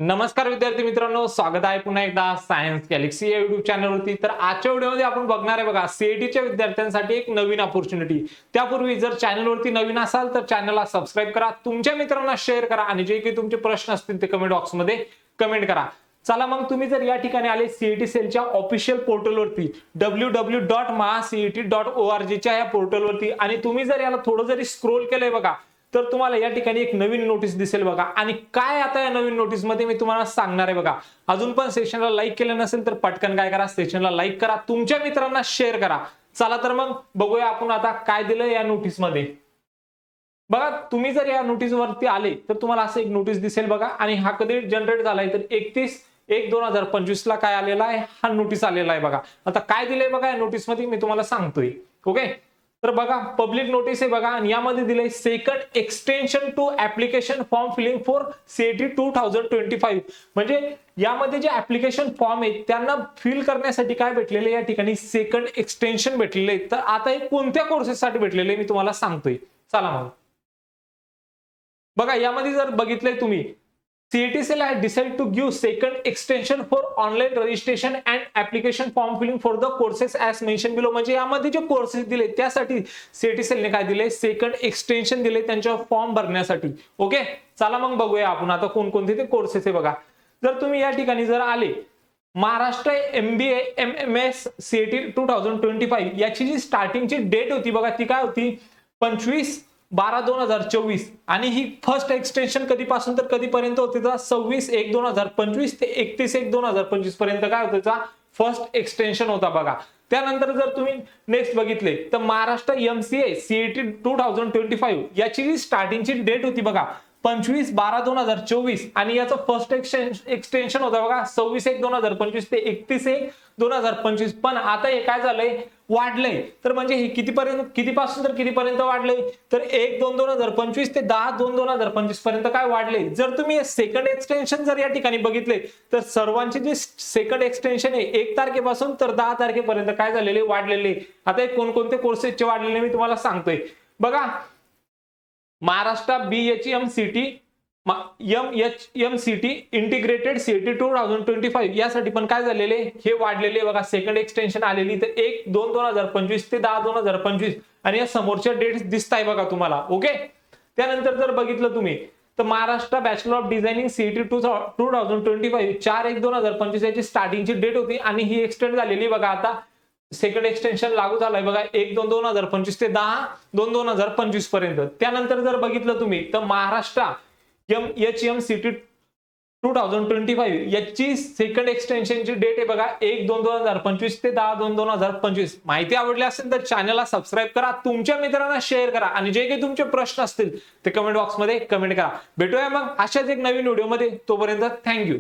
नमस्कार विद्यार्थी मित्रांनो, स्वागत आहे पुन्हा एकदा सायन्स गॅलेक्सी या युट्यूब चॅनलवरती। तर आजच्या व्हिडिओमध्ये आपण बघणार आहे बघा सीईटीच्या विद्यार्थ्यांसाठी एक नवीन अपॉर्च्युनिटी। त्यापूर्वी जर चॅनलवरती नवीन असाल तर चॅनलला सबस्क्राइब करा, तुमच्या मित्रांना शेअर करा आणि जे काही तुमचे प्रश्न असतील ते कमेंट बॉक्समध्ये कमेंट करा। चला मग तुम्ही जर या ठिकाणी आले सीईटी सेलच्या ऑफिशियल पोर्टलवरती www.maceet.org च्या या पोर्टलवरती आणि तुम्ही जर याला थोडं जरी स्क्रोल केलंय बघा तर तुम्हाला या ठिकाणी एक नवीन नोटीस दिसेल बघा। आणि काय आता या नवीन नोटीस मध्ये मी तुम्हाला सांगणार आहे बघा। अजून पण सेशनला लाईक केलं नसेल तर पटकन काय करा, सेशनला लाईक करा, तुमच्या मित्रांना शेअर करा। चला तर मग बघूया आपण आता काय दिलं या नोटीस मध्ये। बघा तुम्ही जर या नोटीस वरती आले तर तुम्हाला असं एक नोटीस दिसेल बघा। आणि हा कधी जनरेट झालाय तर 31/1/2025 ला काय आलेला आहे, हा नोटीस आलेला आहे बघा। आता काय दिलंय बघा या नोटीस मध्ये मी तुम्हाला सांगतोय। ओके, तर बघा पब्लिक नोटीस आहे बघा आणि यामध्ये दिलंय second extension to application form filling for CET 2025। म्हणजे यामध्ये जे ऍप्लिकेशन फॉर्म आहेत त्यांना फिल करण्यासाठी काय भेटलेले या ठिकाणी सेकंड एक्सटेन्शन भेटलेले आहे। तर आता हे कोणत्या कोर्सेससाठी भेटलेले मी तुम्हाला सांगतोय। चला मग बघा यामध्ये जर बघितलंय तुम्ही CET Cell has decided to give second extension for online registration and application form filling for the courses as mentioned below। म्हणजे यामध्ये जे कोर्सेस दिले त्यासाठी CET Cell ने काय दिले, सेकंड एक्सटेन्शन दिले त्यांच्या फॉर्म भरण्यासाठी। ओके, चला मग बघूया आपण आता कोणकोणते ते कोर्सेस आहे बघा। जर तुम्ही या ठिकाणी जर आले महाराष्ट्र MBA MMS CET 2025 याची जी स्टार्टिंगची डेट होती बघा ती काय होती 25/12/2024 आणि ही फर्स्ट एक्सटेन्शन कधीपासून तर कधीपर्यंत होते 26/1/2025 ते 31/1/2025 पर्यंत काय होतं फर्स्ट एक्सटेन्शन होता बघा। त्यानंतर जर तुम्ही नेक्स्ट बघितले तर महाराष्ट्र MCA CET 2025 याची जी स्टार्टिंगची डेट होती बघा 25/12/2024 आणि याचं फर्स्ट एक्सटेन्शन होता बघा 26/1/2025 ते 31/1/2025। पण आता हे काय झालंय, वाढलंय। तर म्हणजे हे कितीपासून तर कितीपर्यंत वाढलंय तर 1/2/2025 ते 10/2/2025 पर्यंत काय वाढले। जर तुम्ही सेकंड एक्सटेन्शन जर या ठिकाणी बघितले तर सर्वांचे जे सेकंड एक्सटेन्शन आहे 1 तारखेपासून तर 10 तारखेपर्यंत काय झालेले, वाढलेले। आता हे कोणकोणते कोर्सेसचे वाढलेले मी तुम्हाला सांगतोय बघा। Maharashtra BHMCT MHMCT integrated CET 2025 यासाठी पण काय झालेले, हे वाढलेले बघा। सेकंड एक्सटेन्शन आलेली तर 1/2/2025 ते 10/2/2025 आणि या समोरच्या डेट्स दिसताय बघा तुम्हाला। ओके, त्यानंतर जर बघितलं तुम्ही तर Maharashtra bachelor of designing CET 2025 4/1/2025 याची स्टार्टिंगची डेट होती आणि ही एक्सटेंड झालेली बघा। आता सेकंड एक्सटेन्शन लागू झालाय बघा 1/2/2025 ते 10/2/2025 पर्यंत। त्यानंतर जर बघितलं तुम्ही तर महाराष्ट्र MHMCT 2025 याची सेकंड एक्सटेन्शनची डेट आहे बघा 1/2/2025 ते 10/2/2025। माहिती आवडली असेल तर चॅनलला सबस्क्राइब करा, तुमच्या मित्रांना शेअर करा आणि जे काही तुमचे प्रश्न असतील ते कमेंट बॉक्समध्ये कमेंट करा। भेटूया मग अशाच एक नवीन व्हिडिओमध्ये, तोपर्यंत थँक्यू।